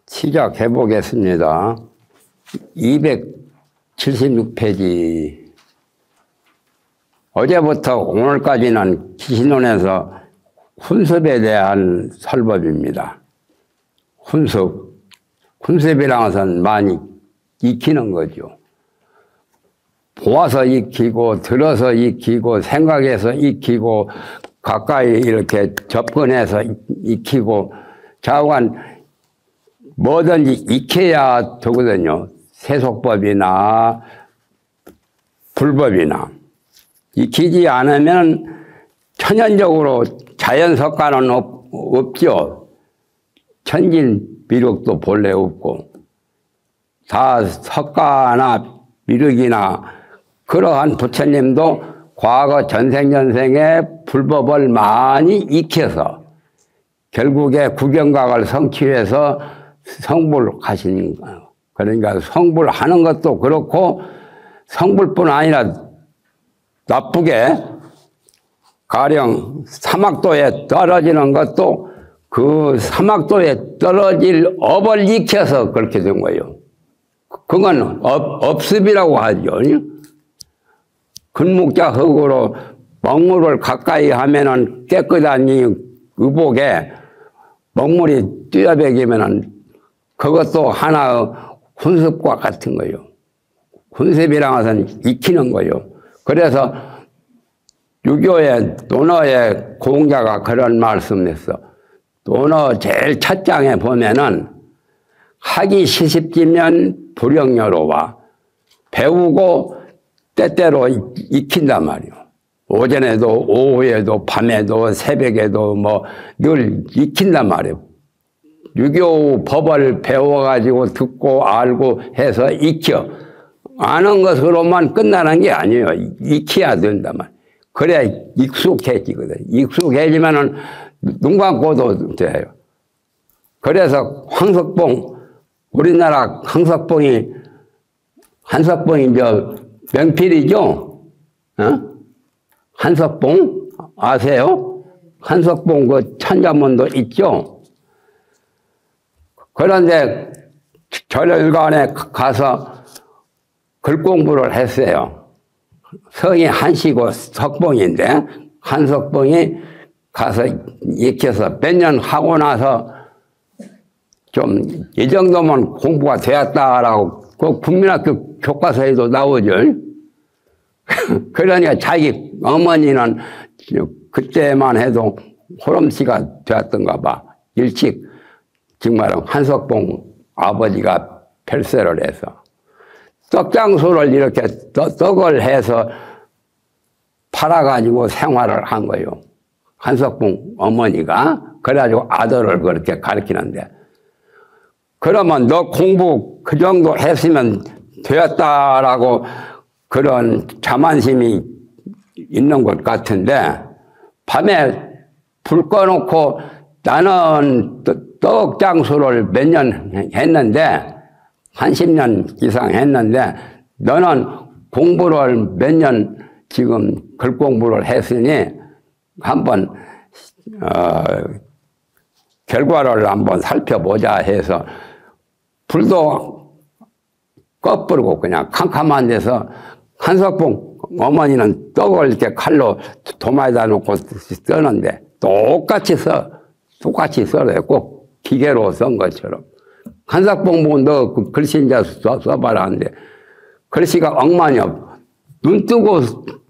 시작해 보겠습니다. 276페이지. 어제부터 오늘까지는 기신론에서 훈습에 대한 설법입니다. 훈습이라는 것은 많이 익히는 거죠. 보아서 익히고, 들어서 익히고, 생각해서 익히고, 가까이 이렇게 접근해서 익히고, 좌우간 뭐든지 익혀야 되거든요. 세속법이나 불법이나. 익히지 않으면 천연적으로 자연석가는 없죠. 천진 미륵도 본래 없고, 다 석가나 미륵이나 그러한 부처님도 과거 전생전생의 불법을 많이 익혀서 결국에 구경각을 성취해서 성불하신 거예요. 그러니까 성불하는 것도 그렇고 성불뿐 아니라 나쁘게 가령 사막도에 떨어지는 것도 그 사막도에 떨어질 업을 익혀서 그렇게 된 거예요. 그건 업습이라고 하죠. 근묵자흙으로 먹물을 가까이 하면은 깨끗한 이 의복에 먹물이 뛰어배기면은 그것도 하나의 훈습과 같은 거예요. 훈습이라는 것은 익히는 거예요. 그래서 유교의 논어의 공자가 그런 말씀했어. 논어 제일 첫 장에 보면은 하기 시십지면 불영여로와 배우고 때때로 익힌단 말이에요. 오전에도 오후에도 밤에도 새벽에도 뭐 늘 익힌단 말이에요. 유교 법을 배워가지고 듣고 알고 해서 익혀. 아는 것으로만 끝나는 게 아니에요. 익혀야 된단 말이에요. 그래야 익숙해지거든. 익숙해지면은 눈 감고도 돼요. 그래서 황석봉, 우리나라 한석봉이 명필이죠? 한석봉 아세요? 한석봉 그 천자문도 있죠? 그런데 절간에 가서 글 공부를 했어요. 성이 한시고 석봉인데 한석봉이 가서 익혀서 몇 년 하고 나서 좀 이 정도면 공부가 되었다라고 그 국민학교 교과서에도 나오죠. 그러니까 자기 어머니는 그때만 해도 호름씨가 되었던가 봐. 일찍 정말 한석봉 아버지가 별세를 해서 떡장수를 이렇게 떡을 해서 팔아가지고 생활을 한 거예요. 한석봉 어머니가. 그래가지고 아들을 그렇게 가르치는데, 그러면 너 공부 그 정도 했으면 되었다라고 그런 자만심이 있는 것 같은데, 밤에 불 꺼놓고 나는 떡장수를 몇 년 했는데, 한 10년 이상 했는데, 너는 공부를 몇 년 지금 글 공부를 했으니 한번 결과를 한번 살펴보자 해서 불도 꺼버리고 그냥 캄캄한 데서 한석봉 어머니는 떡을 이렇게 칼로 도마에다 놓고 써는데 똑같이 써요. 꼭 기계로 쓴 것처럼. 한석봉 보고 너 그 글씨 이제 써봐라 하는데 글씨가 엉망이야. 눈 뜨고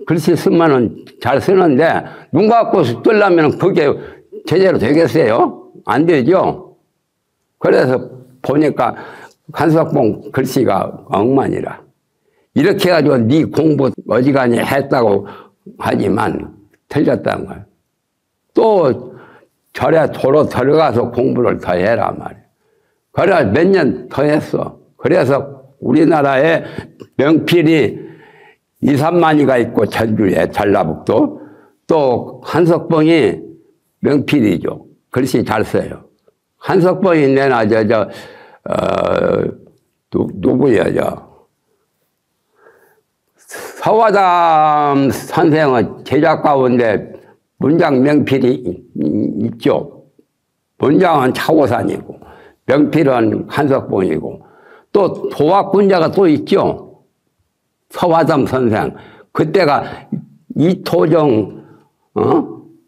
글씨 쓰면은 잘 쓰는데 눈 감고 쓰려면 그게 제대로 되겠어요? 안 되죠? 그래서 보니까 한석봉 글씨가 엉망이라. 이렇게 해가지고 네 공부 어지간히 했다고 하지만 틀렸다는 거예요. 또 절에 도로 들어가서 공부를 더 해라 말이에요. 그래 몇 년 더 했어. 그래서 우리나라에 명필이 2, 3만이가 있고 전주에 전라북도 또 한석봉이 명필이죠. 글씨 잘 써요. 한석봉이 내나 누구야 서화담 선생의 제자 가운데 문장 명필이 있죠. 문장은 차고산이고 명필은 한석봉이고 또 도학군자가 또 있죠. 서화담 선생. 그때가 이토정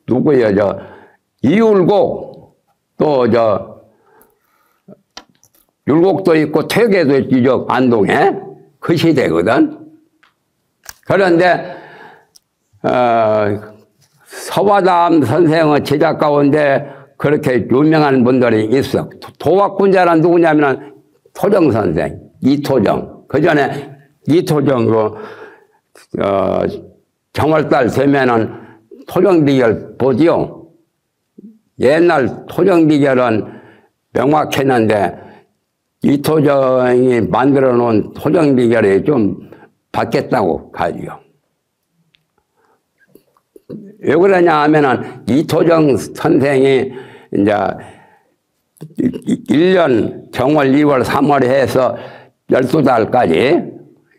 누구야 이율곡 또 율곡도 있고 퇴계도 있죠. 안동에 그 시대거든. 그런데 서화담 선생의 제자 가운데 그렇게 유명한 분들이 있어. 도학군자는 누구냐면 토정 선생, 이토정. 그 전에 이토정 정월달 되면은 토정비결 보지요. 옛날 토정비결은 명확했는데 이토정이 만들어 놓은 토정비결이 좀 바뀌었다고 가지요. 왜 그러냐 하면은 이토정 선생이 이제 1년 정월, 2월, 3월에 해서 12달까지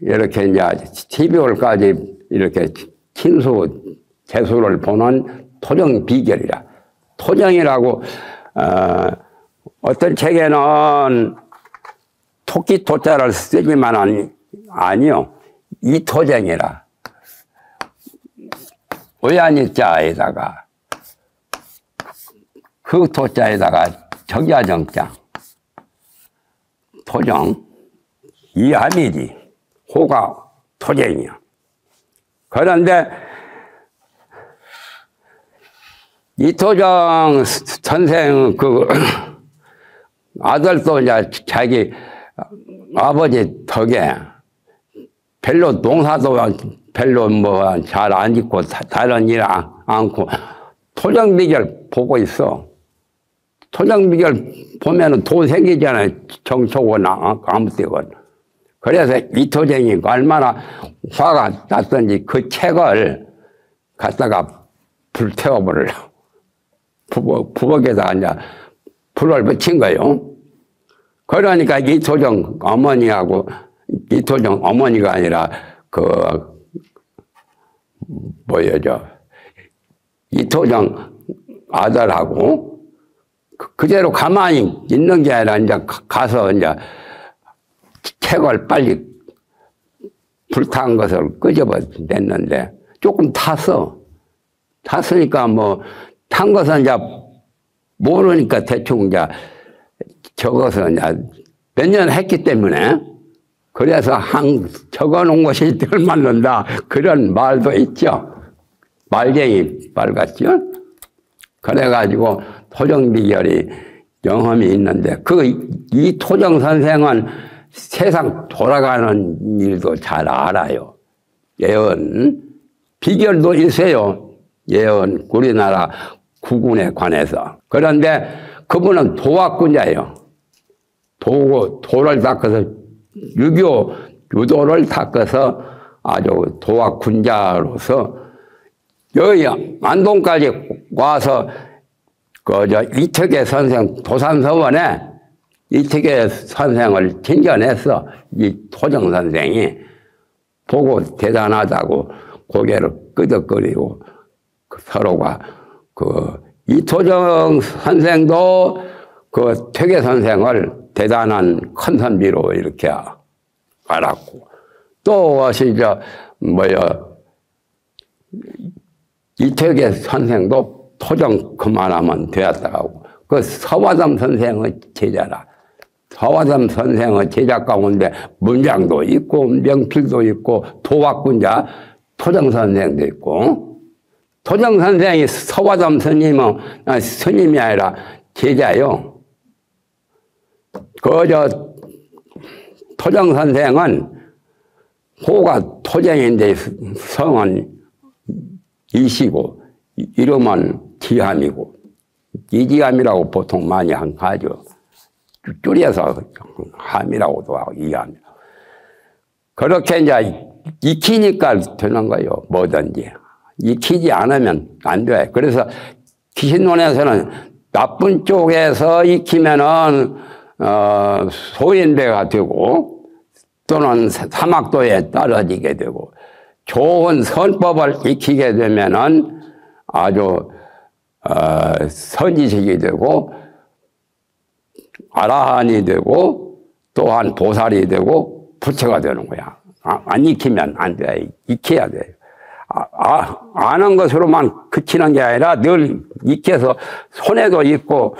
이렇게 이제 12월까지 이렇게 친수, 재수를 보는 토정 비결이라. 토정이라고, 어떤 책에는 토끼 토자를 쓰기만 아니요. 이토정이라. 오야니자에다가 그 토자에다가 적야정자 토정 이함이지 호가 토정이야. 그런데 이토정 선생 그 아들도 이제 자기 아버지 덕에 별로 농사도 별로 뭐 잘 안 짓고 다른 일 않고 토정비결 보고 있어. 토정비결 보면은 돈 생기잖아요. 정초건 아무 때건. 그래서 이토정이 얼마나 화가 났던지 그 책을 갖다가 불태워버려. 부엌에다 이제 불을 붙인 거예요. 그러니까 이토정 어머니하고 이토정 어머니가 아니라 이토정 아들하고 그대로 가만히 있는 게 아니라 이제 가서 이제 책을 빨리 불탄 것을 끄집어냈는데 조금 탔으니까 뭐 탄 것은 이제 모르니까 대충 이제 적어서 이제 몇 년 했기 때문에 그래서 적어 놓은 것이 덜 맞는다. 그런 말도 있죠. 말쟁이 말 같죠. 그래가지고 토정비결이 경험이 있는데 이 토정 선생은 세상 돌아가는 일도 잘 알아요. 예언 비결도 있어요. 예언 우리나라 국군에 관해서. 그런데 그분은 도학군자예요. 도를 닦아서 유도를 닦아서 아주 도학군자로서 여기 안동까지 와서 이택의 선생 도산서원에 이택의 선생을 친견했어. 이 토정 선생이 보고 대단하다고 고개를 끄덕거리고 서로가 이토정 선생도 퇴계 선생을 대단한 큰 선비로 이렇게 알았고 또 이택의 선생도 토정 그만하면 되었다고. 그 서화담 선생의 제자라. 서화담 선생의 제자 가운데 문장도 있고 명필도 있고 도학군자 토정 선생도 있고 토정 선생이 서화담 스님이 아니라 제자요. 토정 선생은 호가 토정인데 성은 이시고 이름은 지함이고 이지함이라고 보통 많이 하죠. 줄여서 함이라고도 하고 이함이라고. 그렇게 이제 익히니까 되는 거예요. 뭐든지. 익히지 않으면 안 돼. 그래서 귀신론에서는 나쁜 쪽에서 익히면은 소인배가 되고 또는 사막도에 떨어지게 되고 좋은 선법을 익히게 되면은 아주 선지식이 되고 아라한이 되고 또한 보살이 되고 부처가 되는 거야. 안 익히면 안 돼. 익혀야 돼. 아는 것으로만 그치는 게 아니라 늘 익혀서 손에도 있고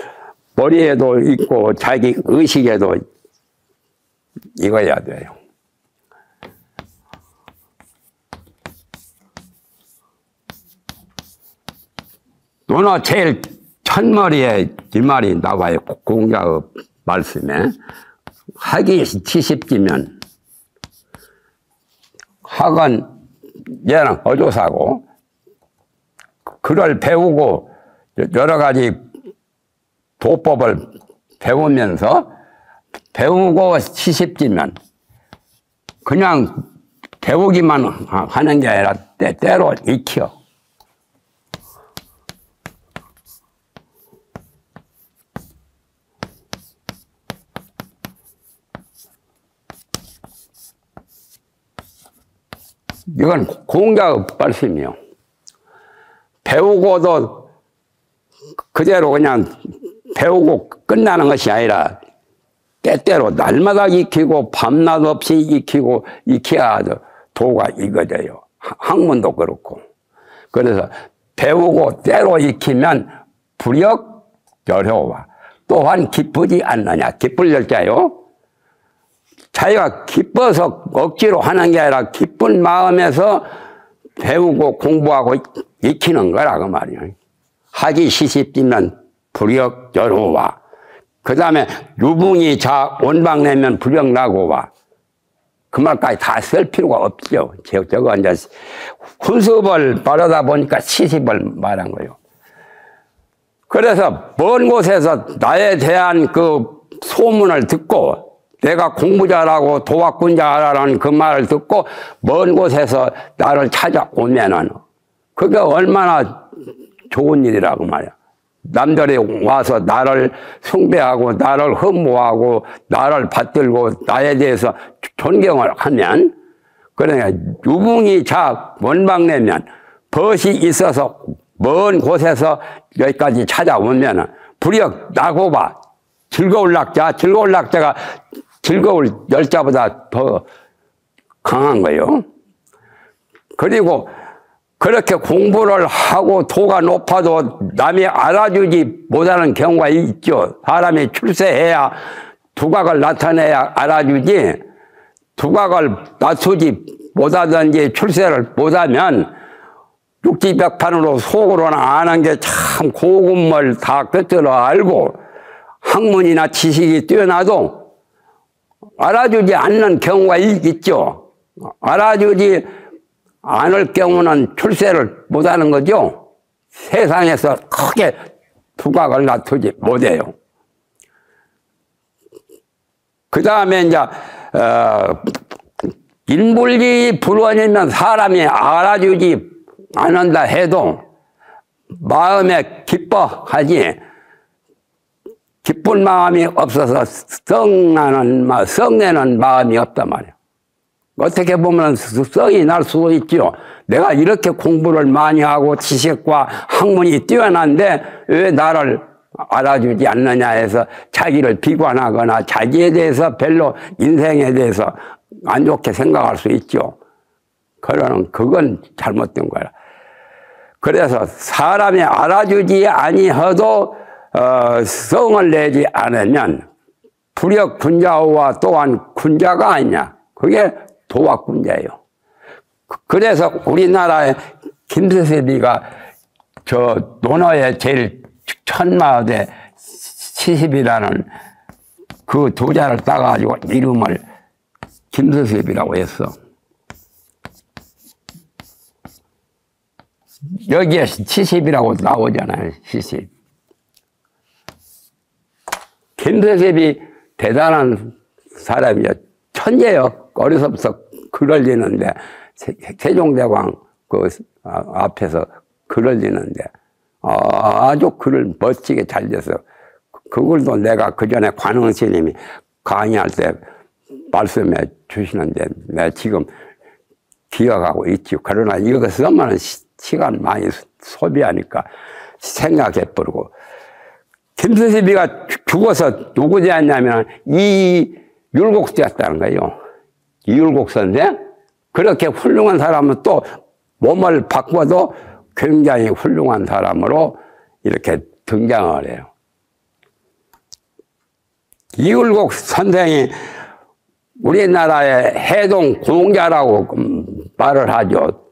머리에도 있고 자기 의식에도 익어야 돼요. 누나 제일 첫머리에 이 말이 나와요. 공자의 말씀에. 학이 70지면 학은 얘는 어조사고 그걸 배우고 여러 가지 도법을 배우면서 배우고 70지면 그냥 배우기만 하는 게 아니라 때로 익혀. 이건 공자의 말씀이요. 배우고도 그대로 그냥 배우고 끝나는 것이 아니라 때때로 날마다 익히고 밤낮 없이 익히고 익혀야 도가 익어져요. 학문도 그렇고. 그래서 배우고 때로 익히면 불역여료와 또한 기쁘지 않느냐. 기쁠 열자요. 자기가 기뻐서 억지로 하는 게 아니라 기쁜 마음에서 배우고 공부하고 익히는 거라 그 말이에요. 학이 시십지면 불역여로와 그 다음에 유붕이 자 원방내면 불역나고와 그 말까지 다 쓸 필요가 없죠. 저거 이제 훈습을 바르다 보니까 시십을 말한 거예요. 그래서 먼 곳에서 나에 대한 그 소문을 듣고 내가 공부 잘하고 도학군자라는 그 말을 듣고 먼 곳에서 나를 찾아오면은 그게 얼마나 좋은 일이라고 말이야. 남들이 와서 나를 숭배하고 나를 흠모하고 나를 받들고 나에 대해서 존경을 하면 그러니까 유붕이 자 원방내면 벗이 있어서 먼 곳에서 여기까지 찾아오면은 불역 나고바 즐거울 낙자 즐거울 열자보다 더 강한 거예요. 그리고 그렇게 공부를 하고 도가 높아도 남이 알아주지 못하는 경우가 있죠. 사람이 출세해야 두각을 나타내야 알아주지 두각을 낮추지 못하든지 출세를 못하면 육지백판으로 속으로는 아는 게 참 고급을 다 꿰뚫어 알고 학문이나 지식이 뛰어나도 알아주지 않는 경우가 있죠. 알아주지 않을 경우는 출세를 못하는 거죠. 세상에서 크게 두각을 낮추지 못해요. 그 다음에 이제 인불리 불원이면 사람이 알아주지 않는다 해도 마음에 기뻐하지 기쁜 마음이 없어서 성내는 마음이 없단 말이에요. 어떻게 보면 성이 날 수도 있죠. 내가 이렇게 공부를 많이 하고 지식과 학문이 뛰어난데 왜 나를 알아주지 않느냐 해서 자기를 비관하거나 자기에 대해서 별로 인생에 대해서 안 좋게 생각할 수 있죠. 그러는 그건 잘못된 거야. 그래서 사람이 알아주지 아니해도 성을 내지 않으면 불역군자와 또한 군자가 아니냐. 그게 도학군자예요. 그래서 우리나라의 김세섭이가 저 논어의 제일 천마대 70이라는 그 도자를 따가지고 이름을 김세섭이라고 했어. 여기에 70이라고 나오잖아요. 70. 김세섭이 대단한 사람이요. 천재요. 어려서부터 글을 읽는데 세종대왕 그 앞에서 글을 읽는데 아주 글을 멋지게 잘 돼서 그 글도 내가 그 전에 관흥 스님이 강의할 때 말씀해 주시는데 내가 지금 기억하고 있지. 그러나 이거 쓰면 시간 많이 소비하니까 생각해 버리고 김수습이가 죽어서 누구 되었냐면 이율곡 되었다는 거예요. 이율곡 선생. 그렇게 훌륭한 사람은 또 몸을 바꿔도 굉장히 훌륭한 사람으로 이렇게 등장을 해요. 이율곡 선생이 우리나라의 해동 공자라고 말을 하죠.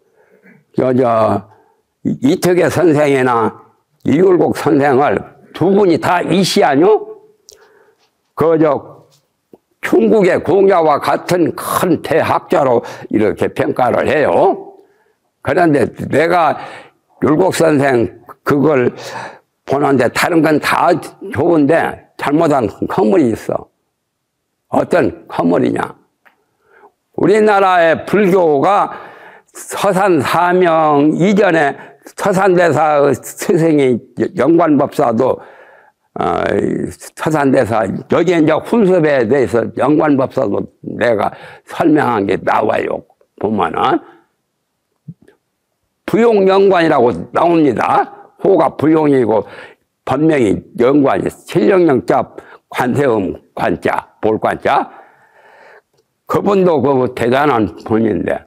이특의 선생이나 이율곡 선생을 두 분이 다 이씨 아니요? 중국의 공자와 같은 큰 대학자로 이렇게 평가를 해요. 그런데 내가 율곡 선생 그걸 보는데 다른 건 다 좋은데 잘못한 허물이 있어. 어떤 허물이냐? 우리나라의 불교가 서산 사명 이전에 서산대사 스승이 영관법사도 서산대사 여기에 이제 훈습에 대해서 영관법사도 내가 설명한 게 나와요. 보면은 부용영관이라고 나옵니다. 호가 부용이고 본명이 영관이 칠령령자 관세음 관자 볼관자. 그분도 그 대단한 분인데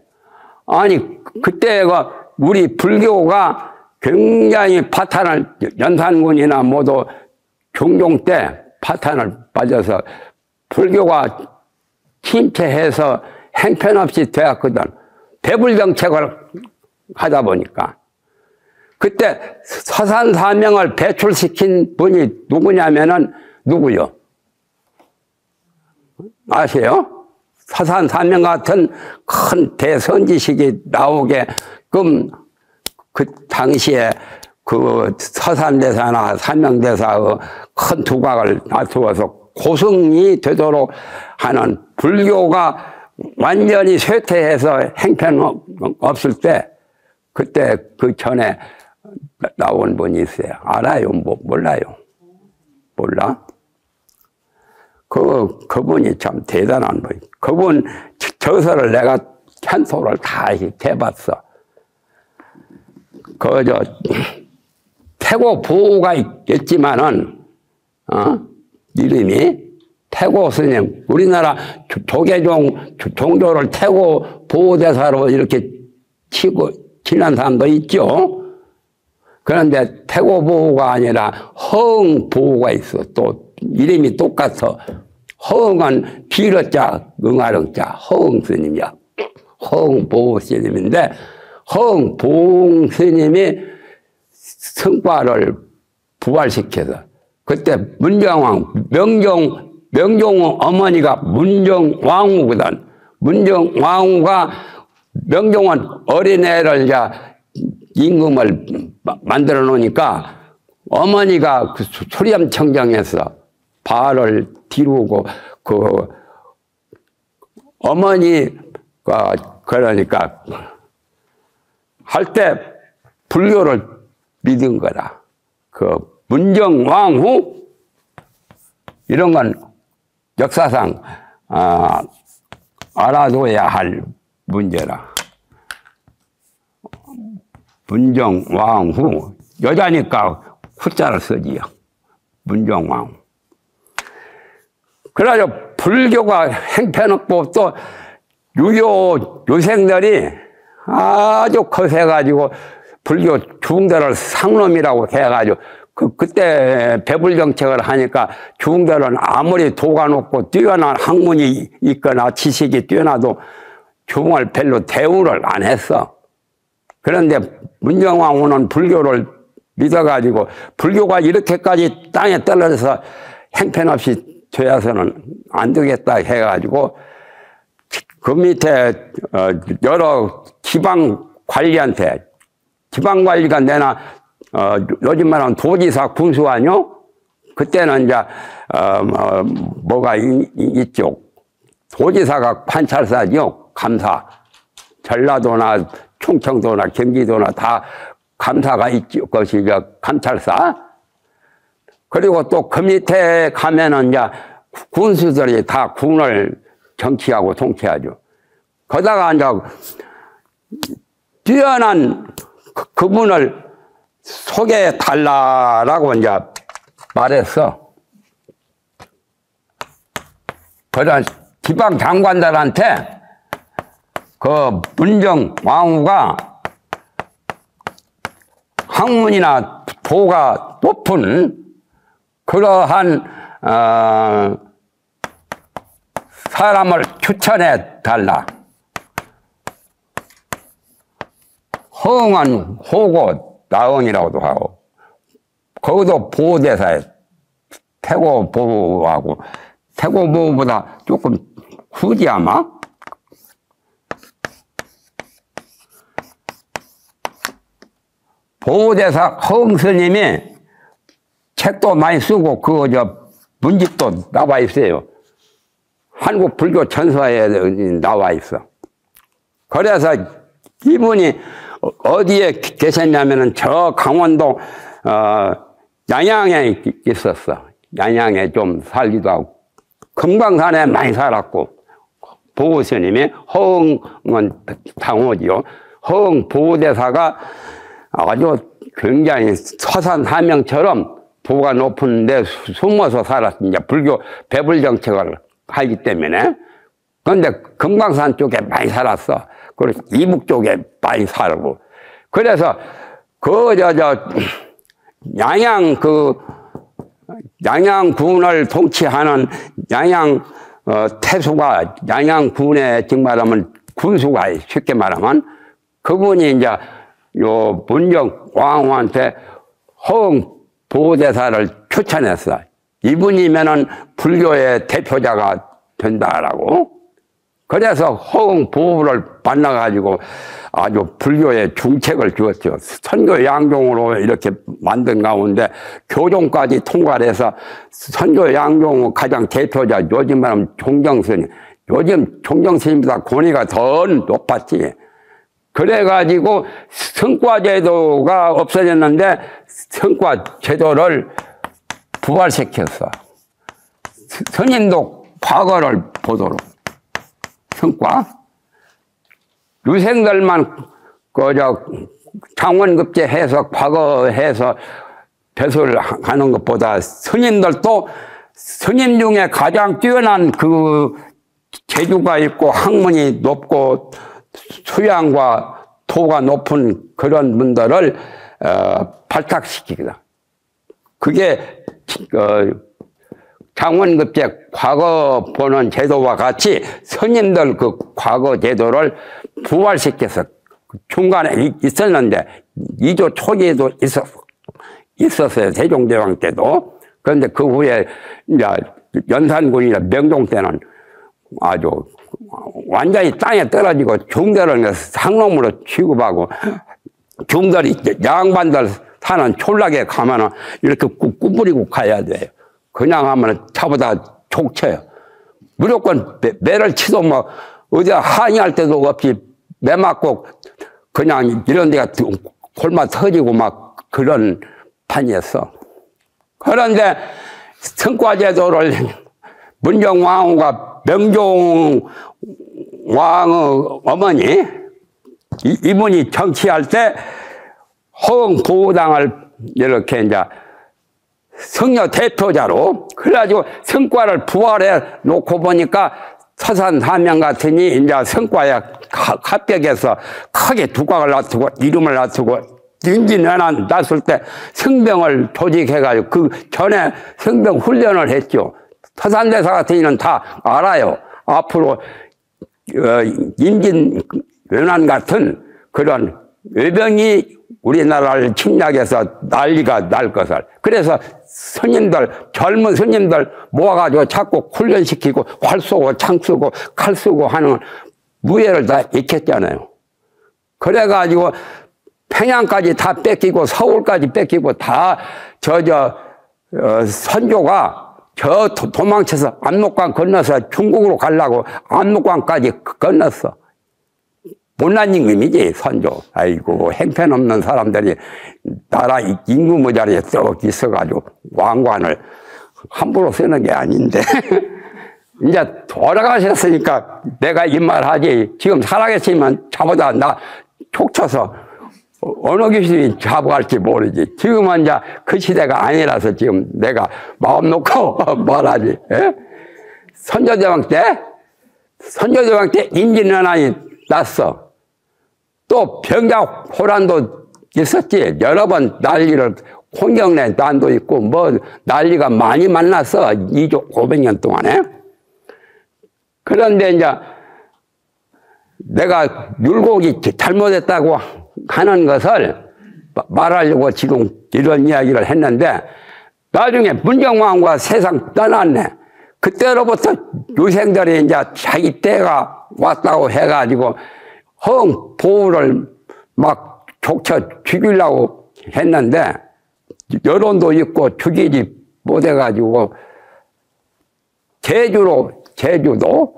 아니 그때가 우리 불교가 굉장히 파탄을 연산군이나 모두 중종 때 파탄을 맞아서 불교가 침체해서 행편없이 되었거든. 대불정책을 하다 보니까 그때 서산사명을 배출시킨 분이 누구냐면은 누구요? 아세요? 서산사명 같은 큰 대선지식이 나오게 그 당시에 그 서산대사나 사명대사의 큰 두각을 놔두어서 고승이 되도록 하는 불교가 완전히 쇠퇴해서 행편없을 때 그때 그 전에 나온 분이 있어요. 알아요? 몰라요? 몰라? 그분이 참 대단한 분. 그분 저서를 내가 현소를 다 해봤어. 태고 부호가 있겠지만은, 이름이 태고 스님. 우리나라 조계종 종교를 태고 보호대사로 이렇게 지난 사람도 있죠. 그런데 태고 보호가 아니라 허응 보호가 있어. 또 이름이 똑같아. 허응은 비러자 응아릉자 허응 스님이야. 허응 보호 스님인데 허응 보호 스님이 성과를 부활시켜서 그때 문정왕 명종 어머니가 문정왕후거든. 문정왕후가 명종은 어린애를 이제 임금을 만들어 놓으니까 어머니가 그 수렴청정에서 발을 뒤로고 어머니가 그러니까 할 때 불교를 믿은 거다. 문정왕후 이런 건 역사상 알아둬야 할 문제라. 문정왕후 여자니까 후자를 쓰지요. 문정왕후. 그래가지고 불교가 행편없고 또 유교 유생들이 아주 거세가지고 불교 중대를 상놈이라고 해가지고 그때 배불정책을 하니까 중대는 아무리 도가 높고 뛰어난 학문이 있거나 지식이 뛰어나도 중을 별로 대우를 안 했어. 그런데 문정왕후는 불교를 믿어가지고 불교가 이렇게까지 땅에 떨어져서 행편없이 되어서는 안 되겠다 해가지고 그 밑에 여러 지방관리한테 지방관리가 내나 요즘 말하면 도지사 군수 아니요? 그때는 이제 뭐가 있죠. 도지사가 관찰사죠. 감사. 전라도나 충청도나 경기도나 다 감사가 있죠. 그것이 이제 감찰사. 그리고 또 그 밑에 가면은 이제 군수들이 다 군을 정치하고 통치하죠. 거기다가 이제 뛰어난 그분을 소개해 달라라고 이제 말했어. 그런 지방 장관들한테 그 문정 왕후가 학문이나 도가 높은 그러한 사람을 추천해 달라. 허응은 호고 나응이라고도 하고, 거기도 보호대사에 태고보호하고, 태고보호보다 조금 후지 아마? 보호대사 허응 스님이 책도 많이 쓰고, 문집도 나와 있어요. 한국 불교 전서에 나와 있어. 그래서 이분이 어디에 계셨냐면은 저 강원도, 양양에 있었어. 양양에 좀 살기도 하고, 금강산에 많이 살았고, 보호스님이 허응은 당호지요. 허응 보호대사가 아주 굉장히 서산하명처럼 도가 높은데 숨어서 살았습니다. 불교 배불 정책을 하기 때문에. 그런데 금강산 쪽에 많이 살았어. 그리고 이북 쪽에 많이 살고. 그래서 양양군을 통치하는 태수가 양양군에 즉 말하면 군수가 쉽게 말하면 그분이 이제 요 문정 왕후한테 허응 보호대사를 추천했어. 이분이면은 불교의 대표자가 된다라고. 그래서 허응 보호를 만나가지고 아주 불교의 중책을 주었죠. 선교 양종으로 이렇게 만든 가운데 교종까지 통과를 해서 선교 양종 가장 대표자 요즘 말하면 종정스님. 요즘 종정스님보다 권위가 더 높았지. 그래가지고 성과제도가 없어졌는데 성과제도를 부활시켰어. 스님도 과거를 보도록. 성과. 유생들만 장원급제 해서 과거 해서 배설을 하는 것보다 스님들도 스님 중에 가장 뛰어난 그 재주가 있고 학문이 높고 수양과 도가 높은 그런 분들을 발탁시키기다. 그게 장원급제 과거 보는 제도와 같이 스님들 그 과거 제도를 부활시켜서 중간에 있었는데 2조 초기에도 있었어요. 세종대왕 때도. 그런데 그 후에 이제 연산군이나 명종 때는 아주 완전히 땅에 떨어지고 중들을 상놈으로 취급하고 중들이 양반들 사는 촌락에 가면은 이렇게 꾸부리고 가야 돼요. 그냥 하면은 차보다 족쳐요. 무조건 매를 치도 뭐 어디 항의할 때도 없이 매 맞고 그냥 이런 데가 골마 터지고 막 그런 판이었어. 그런데 성과제도를 문정왕후가 명종 왕의 어머니 이분이 정치할 때 허응보호당을 이렇게 이제 성녀 대표자로 그래가지고 성과를 부활해 놓고 보니까 서산사명 같으니 이제 성과에 합격해서 크게 두각을 놔두고 이름을 놔두고 임진왜란 났을 때 성병을 조직해가지고 그 전에 성병 훈련을 했죠. 서산대사 같은 이는 다 알아요. 앞으로 임진왜란 같은 그런 외병이 우리나라를 침략해서 난리가 날 것을. 그래서 스님들, 젊은 스님들 모아가지고 자꾸 훈련시키고 활 쏘고 창 쏘고 칼 쏘고 하는 무예를 다 익혔잖아요. 그래가지고 평양까지 다 뺏기고 서울까지 뺏기고 다 선조가 도망쳐서 압록강 건너서 중국으로 가려고 압록강까지 건넜어. 못난 임금이지, 선조. 아이고, 행편없는 사람들이 나라 임금 모자리에 썩 있어가지고 왕관을 함부로 쓰는 게 아닌데. 이제 돌아가셨으니까 내가 이 말 하지. 지금 살아계시면 저보다 나 촉쳐서 어느 귀신이 잡아갈지 모르지. 지금은 이제 그 시대가 아니라서 지금 내가 마음 놓고 말하지. 예? 선조대왕 때 임진왜란이 났어. 또 병자호란도 있었지. 여러 번 난리를, 홍경래 난도 있고 뭐 난리가 많이 만났어. 2조 500년 동안에. 그런데 이제 내가 율곡이 잘못했다고 하는 것을 말하려고 지금 이런 이야기를 했는데, 나중에 문정왕후가 세상 떠났네. 그때로부터 유생들이 이제 자기 때가 왔다고 해가지고 허응 보호를 막 족쳐 죽이려고 했는데, 여론도 있고 죽이지 못해가지고 제주도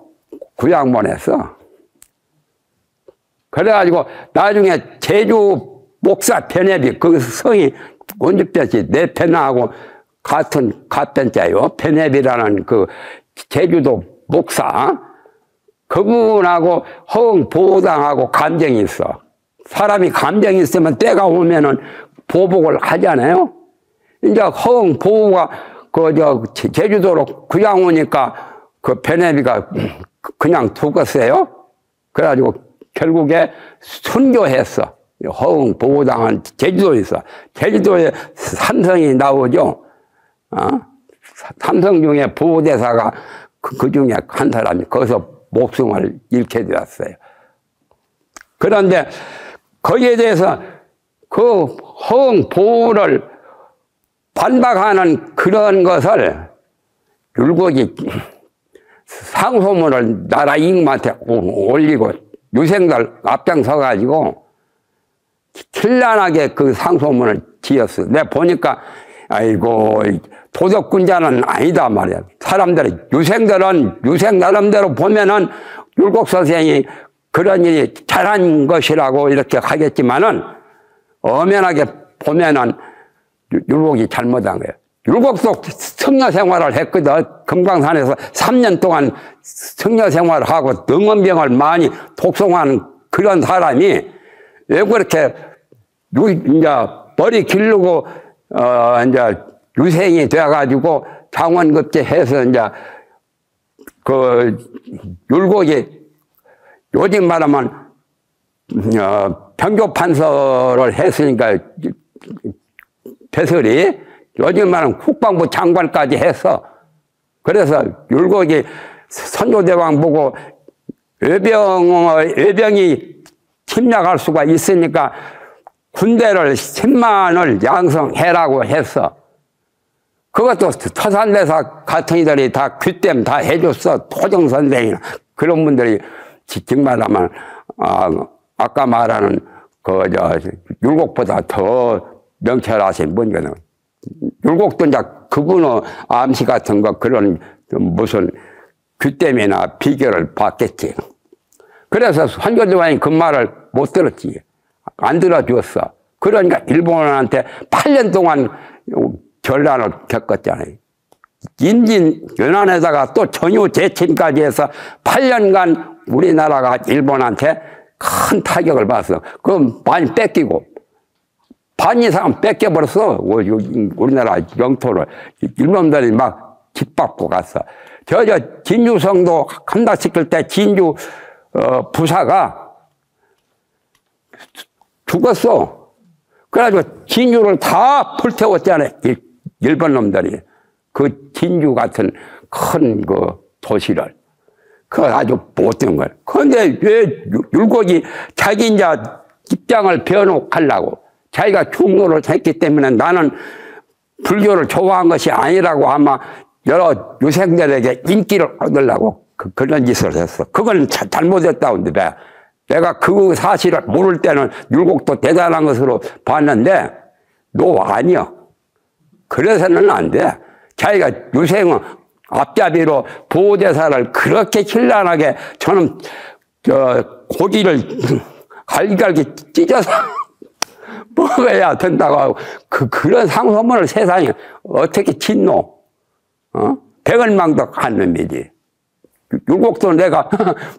구양 보냈어. 그래가지고 나중에 제주 목사 변협이, 그 성이 언제까지 내 변하고 같은 자요. 변협이라는 그 제주도 목사, 그분하고 허응 보호당하고 감정이 있어. 사람이 감정이 있으면 때가 오면은 보복을 하잖아요. 이제 허응 보호가 제주도로 구양 오니까 그 변협이가 그냥 두었어요. 그래가지고 결국에 순교했어. 허응 보호당은 제주도에 있어. 제주도에 삼성이 나오죠. 삼성 중에 보호대사가 그 중에 한 사람이 거기서 목숨을 잃게 되었어요. 그런데 거기에 대해서 그 허응 보호를 반박하는 그런 것을 율곡이 상소문을 나라 임금한테 올리고 유생들 앞장서가지고 찬란하게 그 상소문을 지었어. 내가 보니까 아이고 도덕군자는 아니다 말이야. 사람들이 유생들은 유생 나름대로 보면은 율곡 선생이 그런 일이 잘한 것이라고 이렇게 하겠지만은 엄연하게 보면은 율곡이 잘못한 거예요. 율곡도 성녀 생활을 했거든. 금강산에서 3년 동안 성녀 생활을 하고 능원병을 많이 독송하는 그런 사람이 왜 그렇게 이제 머리 기르고 이제 유생이 돼가지고 장원급제 해서 이제 그 율곡이 요즘 말하면 병교판서를 했으니까 배설이 요즘 말하면 국방부 장관까지 했어. 그래서 율곡이 선조대왕 보고 외병이 침략할 수가 있으니까 군대를 10만을 양성해라고 했어. 그것도 터산대사 같은 이들이 다 귀댐 다 해줬어. 토정선생이나 그런 분들이 정말 하면 아까 말하는 율곡보다 더 명철하신 분이거든. 율곡도 이제 그분의 암시 같은 거 그런 무슨 귀댐이나 비결을 받겠지. 그래서 선조대왕이 그 말을 못 들었지. 안 들어주었어. 그러니까 일본한테 8년 동안 결란을 겪었잖아요. 임진왜란에다가 또 전유 재침까지 해서 8년간 우리나라가 일본한테 큰 타격을 받았어. 그럼 많이 뺏기고 반 이상 뺏겨버렸어. 우리나라 영토를. 일본들이 막 짓밟고 갔어. 저 진주성도 함락시킬 때 진주 부사가 죽었어. 그래가지고 진주를 다 불태웠잖아요. 일본 놈들이. 그 진주 같은 큰 그 도시를. 그거 아주 못된 거예요. 그런데 왜 율곡이 자기 이제 입장을 변호하려고 자기가 충고를 했기 때문에 나는 불교를 좋아한 것이 아니라고 아마 여러 유생들에게 인기를 얻으려고 그런 짓을 했어. 그건 잘못했다고 한데 내가 그 사실을 모를 때는 율곡도 대단한 것으로 봤는데 너 아니야. 그래서는 안 돼. 자기가 유생은 앞잡이로 보호대사를 그렇게 신랄하게 저는 고기를 갈기갈기 찢어서 먹어야 된다고 하고 그런 상소문을 세상에 어떻게 짓노? 백원망덕한 놈이지. 율곡도 내가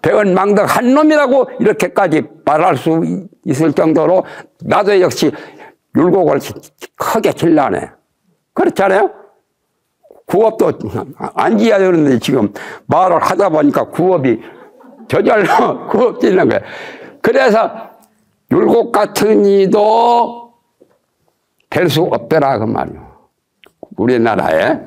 백원망덕한 놈이라고 이렇게까지 말할 수 있을 정도로 나도 역시 율곡을 크게 질라네. 그렇잖아요? 구업도 안 지어야 되는데 지금 말을 하다 보니까 구업이 저절로 구업 짓는 거예요. 그래서 율곡 같은 이도 될 수 없더라 그 말이에요. 우리나라에.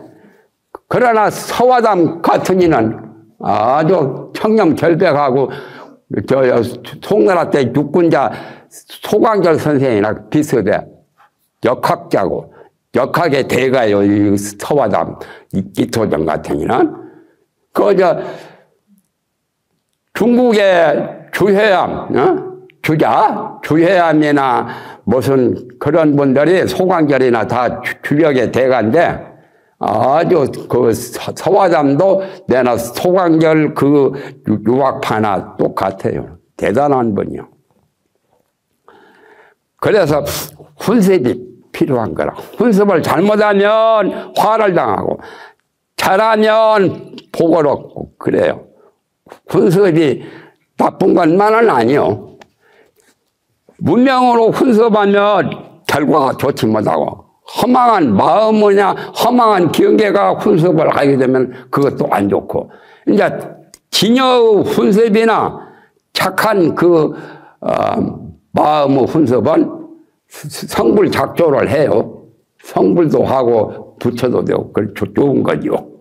그러나 서화담 같은 이는 아주 청렴결백하고 송나라 때 육군자 소광절 선생이랑 비슷해. 역학자고 역학의 대가요. 이 서화담 이토정 같은 이는 그저 중국의 주회암 주회암이나 무슨 그런 분들이 소광절이나 다 주력의 대가인데 아주 그 서화담도 내나 소광절 그 유학파나 똑같아요. 대단한 분이요. 그래서 훈습이 필요한 거라. 훈습을 잘못하면 화를 당하고 잘하면 복을 얻고 그래요. 훈습이 나쁜 것만은 아니요. 문명으로 훈습하면 결과가 좋지 못하고 허망한 마음이냐 허망한 경계가 훈습을 하게 되면 그것도 안 좋고 이제 진여의 훈습이나 착한 그 마음의 훈습은 성불 작조를 해요. 성불도 하고 부처도 되고 그걸 좋은 거죠.